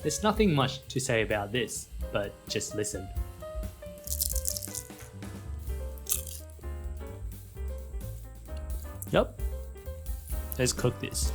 There's nothing much to say about this, but just listen. Yep, let's cook this.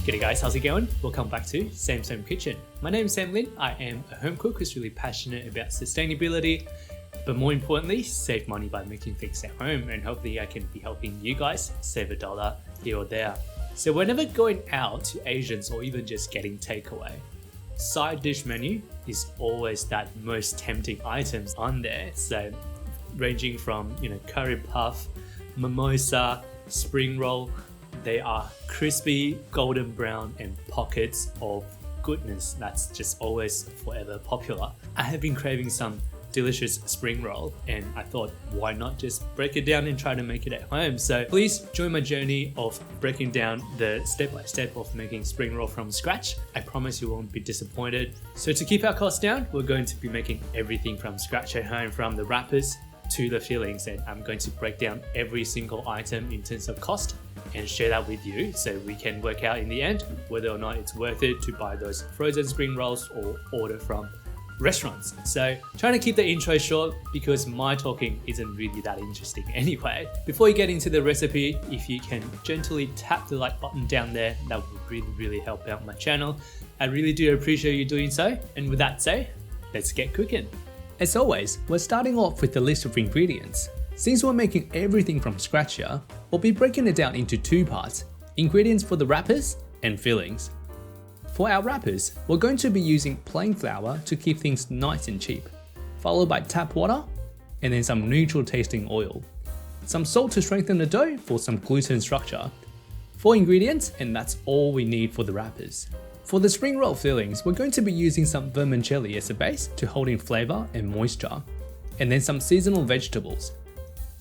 G'day guys, how's it going? Welcome back to Sam Kitchen. My name is Sam Lin. I am a home cook who's really passionate about sustainability, but more importantly, save money by making things at home, and hopefully I can be helping you guys save $1 here or there. So whenever going out to Asians or even just getting takeaway, side dish menu is always that most tempting items on there. So ranging from, curry puff, mimosa, spring roll, they are crispy, golden brown, and pockets of goodness that's just always forever popular. I have been craving some delicious spring roll, and I thought, why not just break it down and try to make it at home? So please join my journey of breaking down the step-by-step of making spring roll from scratch. I promise you won't be disappointed. So to keep our costs down, we're going to be making everything from scratch at home, from the wrappers to the fillings, and I'm going to break down every single item in terms of cost and share that with you so we can work out in the end whether or not it's worth it to buy those frozen spring rolls or order from restaurants. So trying to keep the intro short because my talking isn't really that interesting anyway. Before you get into the recipe, if you can gently tap the like button down there, that would really help out my channel. I really do appreciate you doing so. And with that said, let's get cooking. As always, we're starting off with the list of ingredients. Since we're making everything from scratch here, we'll be breaking it down into two parts: ingredients for the wrappers and fillings. For our wrappers, we're going to be using plain flour to keep things nice and cheap, followed by tap water, and then some neutral tasting oil. Some salt to strengthen the dough for some gluten structure. 4 ingredients, and that's all we need for the wrappers. For the spring roll fillings, we're going to be using some vermicelli as a base to hold in flavor and moisture, and then some seasonal vegetables.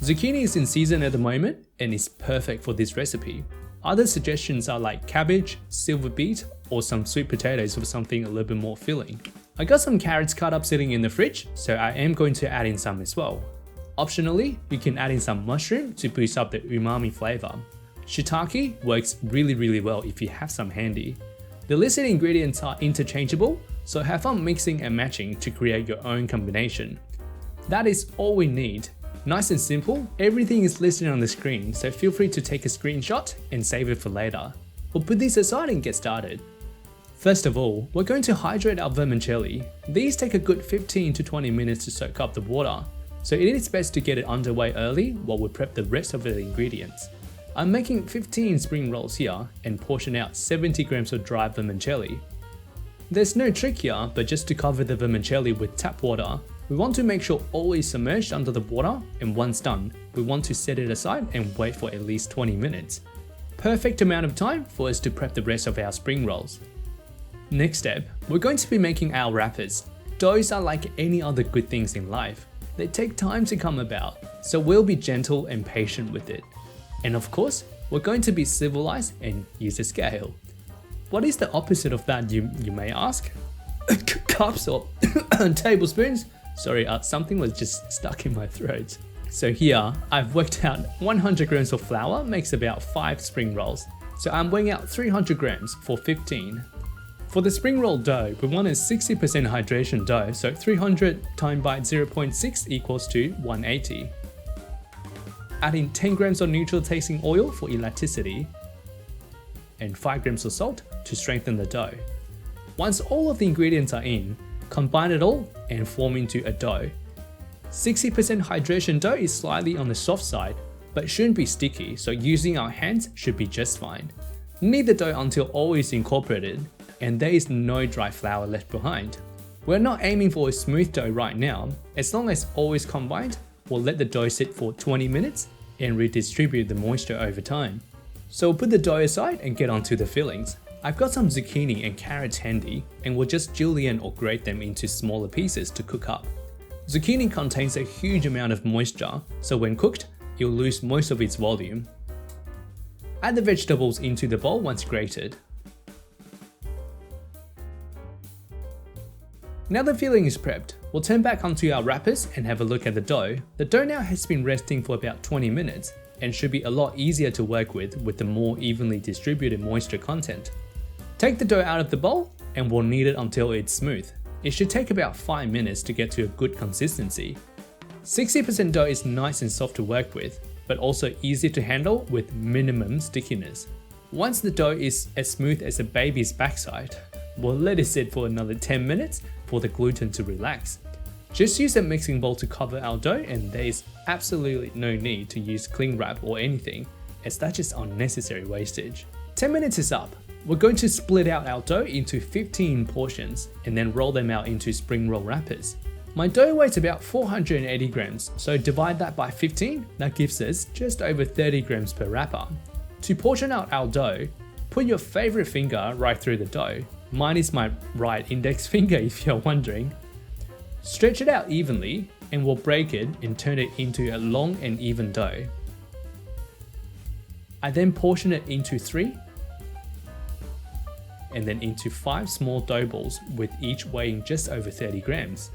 Zucchini is in season at the moment and is perfect for this recipe. Other suggestions are like cabbage, silver beet, or some sweet potatoes for something a little bit more filling. I got some carrots cut up sitting in the fridge, so I am going to add in some as well. Optionally, you can add in some mushroom to boost up the umami flavor. Shiitake works really well if you have some handy. The listed ingredients are interchangeable, so have fun mixing and matching to create your own combination. That is all we need. Nice and simple, everything is listed on the screen, so feel free to take a screenshot and save it for later. We'll put this aside and get started. First of all, we're going to hydrate our vermicelli. These take a good 15 to 20 minutes to soak up the water, so it is best to get it underway early while we prep the rest of the ingredients. I'm making 15 spring rolls here and portion out 70 grams of dry vermicelli. There's no trick here, but just to cover the vermicelli with tap water, we want to make sure all is submerged under the water, and once done, we want to set it aside and wait for at least 20 minutes. Perfect amount of time for us to prep the rest of our spring rolls. Next step, we're going to be making our wrappers. Doughs are like any other good things in life. They take time to come about, so we'll be gentle and patient with it. And of course, we're going to be civilized and use a scale. What is the opposite of that, you may ask? Cups or tablespoons? Sorry, something was just stuck in my throat. So here, I've worked out 100 grams of flour makes about 5 spring rolls. So I'm weighing out 300 grams for 15. For the spring roll dough, we want a 60% hydration dough, so 300 times by 0.6 equals to 180. Add in 10 grams of neutral tasting oil for elasticity, and 5 grams of salt to strengthen the dough. Once all of the ingredients are in, combine it all and form into a dough. 60% hydration dough is slightly on the soft side, but shouldn't be sticky, so using our hands should be just fine. Knead the dough until all is incorporated and there is no dry flour left behind. We're not aiming for a smooth dough right now. As long as all is combined, we'll let the dough sit for 20 minutes and redistribute the moisture over time. So we'll put the dough aside and get onto the fillings. I've got some zucchini and carrots handy, and we'll just julienne or grate them into smaller pieces to cook up. Zucchini contains a huge amount of moisture, so when cooked, you'll lose most of its volume. Add the vegetables into the bowl once grated. Now the filling is prepped, we'll turn back onto our wrappers and have a look at the dough. The dough now has been resting for about 20 minutes and should be a lot easier to work with the more evenly distributed moisture content. Take the dough out of the bowl and we'll knead it until it's smooth. It should take about 5 minutes to get to a good consistency. 60% dough is nice and soft to work with, but also easy to handle with minimum stickiness. Once the dough is as smooth as a baby's backside, we'll let it sit for another 10 minutes for the gluten to relax. Just use a mixing bowl to cover our dough, and there is absolutely no need to use cling wrap or anything, as that's just unnecessary wastage. 10 minutes is up. We're going to split out our dough into 15 portions and then roll them out into spring roll wrappers. My dough weighs about 480 grams, so divide that by 15, that gives us just over 30 grams per wrapper. To portion out our dough, put your favorite finger right through the dough. Mine is my right index finger if you're wondering. Stretch it out evenly and we'll break it and turn it into a long and even dough. I then portion it into 3 and then into 5 small dough balls with each weighing just over 30 grams.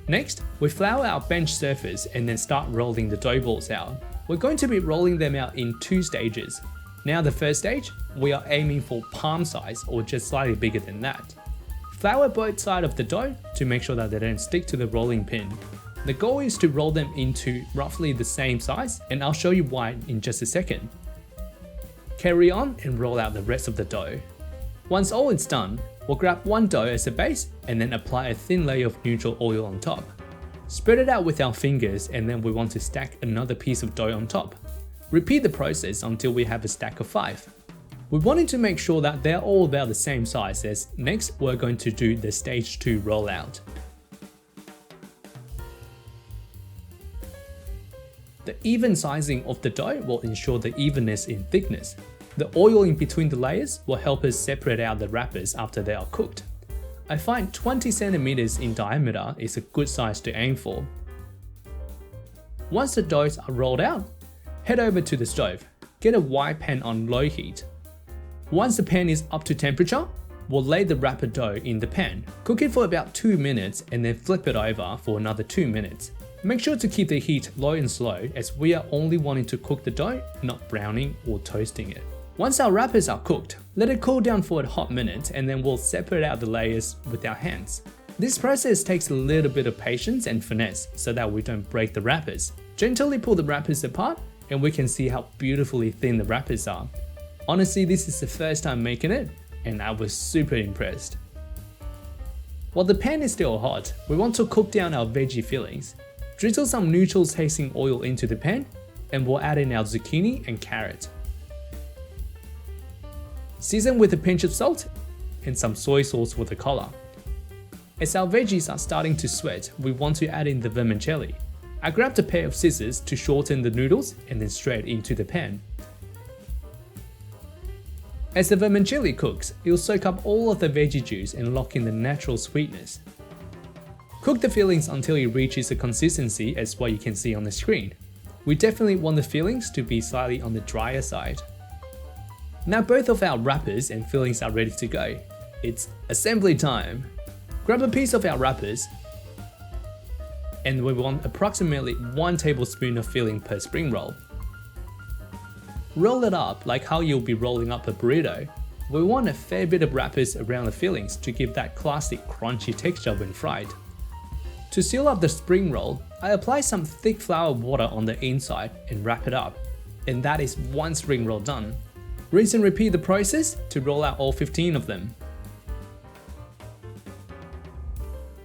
Next, we flour our bench surface and then start rolling the dough balls out. We're going to be rolling them out in 2 stages. Now the first stage, we are aiming for palm size or just slightly bigger than that. Flour both sides of the dough to make sure that they don't stick to the rolling pin. The goal is to roll them into roughly the same size, and I'll show you why in just a second. Carry on and roll out the rest of the dough. Once all is done, we'll grab one dough as a base and then apply a thin layer of neutral oil on top. Spread it out with our fingers, and then we want to stack another piece of dough on top. Repeat the process until we have a stack of 5. We wanted to make sure that they're all about the same size, as next we're going to do the stage 2 rollout. The even sizing of the dough will ensure the evenness in thickness. The oil in between the layers will help us separate out the wrappers after they are cooked. I find 20 centimeters in diameter is a good size to aim for. Once the doughs are rolled out, head over to the stove. Get a wide pan on low heat. Once the pan is up to temperature, we'll lay the wrapper dough in the pan. Cook it for about 2 minutes and then flip it over for another 2 minutes. Make sure to keep the heat low and slow, as we are only wanting to cook the dough, not browning or toasting it. Once our wrappers are cooked, let it cool down for a hot minute and then we'll separate out the layers with our hands. This process takes a little bit of patience and finesse so that we don't break the wrappers. Gently pull the wrappers apart and we can see how beautifully thin the wrappers are. Honestly, this is the first time making it and I was super impressed. While the pan is still hot, we want to cook down our veggie fillings. Drizzle some neutral tasting oil into the pan and we'll add in our zucchini and carrot. Season with a pinch of salt and some soy sauce for the color. As our veggies are starting to sweat, we want to add in the vermicelli. I grabbed a pair of scissors to shorten the noodles and then straight into the pan. As the vermicelli cooks, it'll soak up all of the veggie juice and lock in the natural sweetness. Cook the fillings until it reaches a consistency as what you can see on the screen. We definitely want the fillings to be slightly on the drier side. Now both of our wrappers and fillings are ready to go. It's assembly time. Grab a piece of our wrappers and we want approximately 1 tablespoon of filling per spring roll. Roll it up like how you'll be rolling up a burrito. We want a fair bit of wrappers around the fillings to give that classic crunchy texture when fried. To seal up the spring roll, I apply some thick flour water on the inside and wrap it up. And that is 1 spring roll done. Rinse and repeat the process to roll out all 15 of them.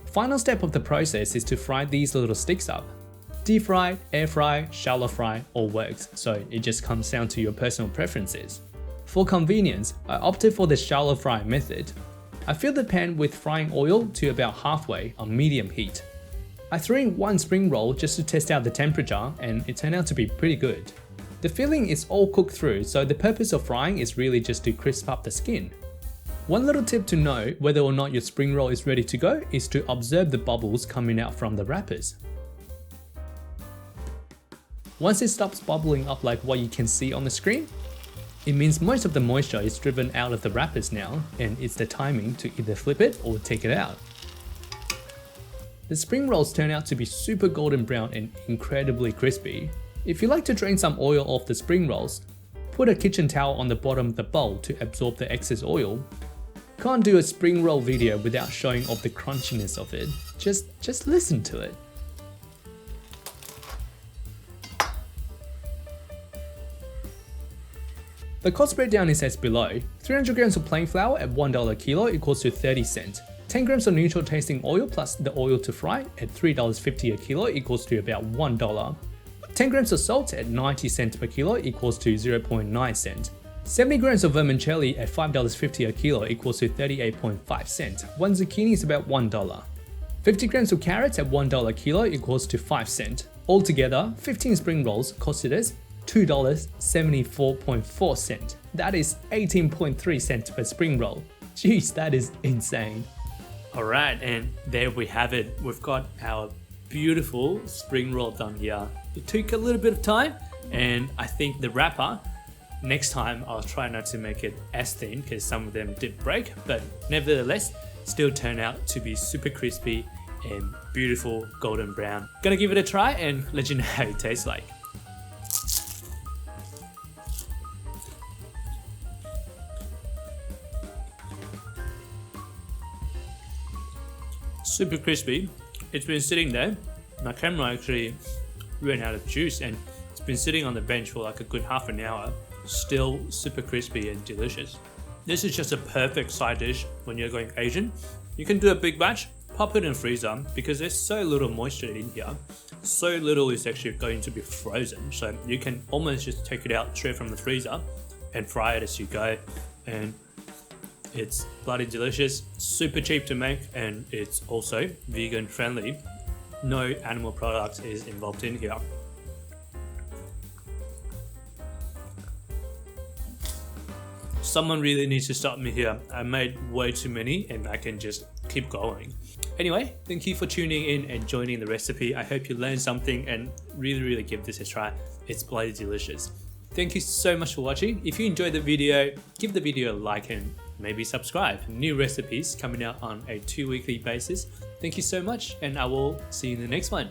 Final step of the process is to fry these little sticks up. Deep fry, air fry, shallow fry, all works, so it just comes down to your personal preferences. For convenience, I opted for the shallow fry method. I filled the pan with frying oil to about halfway on medium heat. I threw in 1 spring roll just to test out the temperature and it turned out to be pretty good. The filling is all cooked through, so the purpose of frying is really just to crisp up the skin. One little tip to know whether or not your spring roll is ready to go is to observe the bubbles coming out from the wrappers. Once it stops bubbling up like what you can see on the screen, it means most of the moisture is driven out of the wrappers now, and it's the timing to either flip it or take it out. The spring rolls turn out to be super golden brown and incredibly crispy. If you like to drain some oil off the spring rolls, put a kitchen towel on the bottom of the bowl to absorb the excess oil. Can't do a spring roll video without showing off the crunchiness of it. Just listen to it. The cost breakdown is as below. 300 grams of plain flour at $1 a kilo equals to 30 cents. 10 grams of neutral tasting oil plus the oil to fry at $3.50 a kilo equals to about $1. 10 grams of salt at 90 cents per kilo equals to 0.9 cents. 70 grams of vermicelli at $5.50 a kilo equals to 38.5 cents. One zucchini is about $1. 50 grams of carrots at $1 a kilo equals to 5 cents. Altogether, 15 spring rolls costed us $2.74.4 cents. That is 18.3 cents per spring roll. Jeez, that is insane. Alright, and there we have it. We've got our beautiful spring roll done here. It took a little bit of time, and I think the wrapper, next time I'll try not to make it as thin because some of them did break, but nevertheless still turn out to be super crispy and beautiful golden brown. Gonna give it a try and let you know how it tastes like. Super crispy. It's been sitting there. My camera actually ran out of juice and it's been sitting on the bench for like a good half an hour. Still super crispy and delicious. This is just a perfect side dish when you're going Asian. You can do a big batch, pop it in the freezer because there's so little moisture in here. So little is actually going to be frozen. So you can almost just take it out straight from the freezer and fry it as you go. And it's bloody delicious, super cheap to make, and it's also vegan friendly. No animal product is involved in here. Someone really needs to stop me here. I made way too many and I can just keep going. Anyway, thank you for tuning in and joining the recipe. I hope you learned something and really give this a try. It's bloody delicious. Thank you so much for watching. If you enjoyed the video, give the video a like and maybe subscribe. New recipes coming out on a 2-weekly basis. Thank you so much and I will see you in the next one.